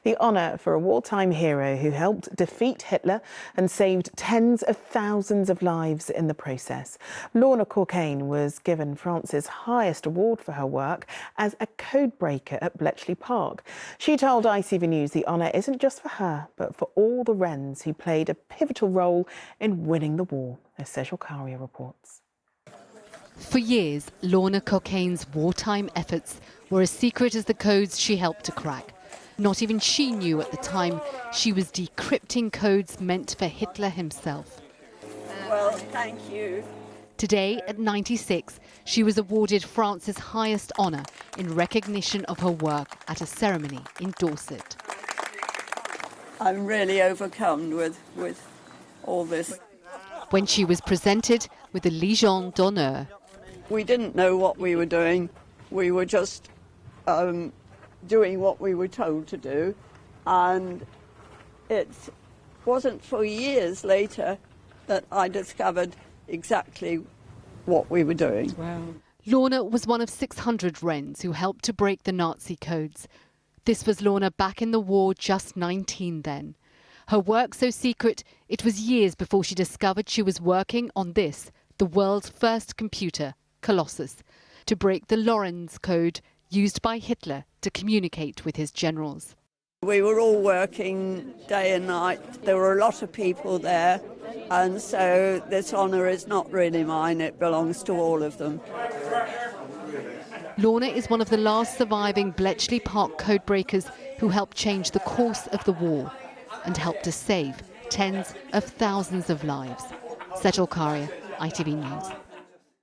the honour for a wartime hero who helped defeat Hitler and saved tens of thousands of lives in the process. Lorna Cockayne was given France's highest award for her work as a codebreaker at Bletchley Park. She told ITV News the honour isn't just for her, but for all the Wrens who played a pivotal role in winning the war, as Lorna reports. For years, Lorna Cockayne's wartime efforts were as secret as the codes she helped to crack. Not even she knew at the time she was decrypting codes meant for Hitler himself. Well, thank you. Today, at 96, she was awarded France's highest honour in recognition of her work at a ceremony in Dorset. I'm really overcome with all this. When she was presented with the Légion d'honneur. We didn't know what we were doing. We were just doing what we were told to do. And it wasn't for years later that I discovered exactly what we were doing. Wow. Lorna was one of 600 Wrens who helped to break the Nazi codes. This was Lorna back in the war, just 19 then. Her work so secret, it was years before she discovered she was working on this, the world's first computer, Colossus, to break the Lorentz code used by Hitler to communicate with his generals. We were all working day and night. There were a lot of people there, and so this honour is not really mine, it belongs to all of them. Lorna is one of the last surviving Bletchley Park codebreakers who helped change the course of the war and helped to save tens of thousands of lives. Lorna Cockayne, ITV News.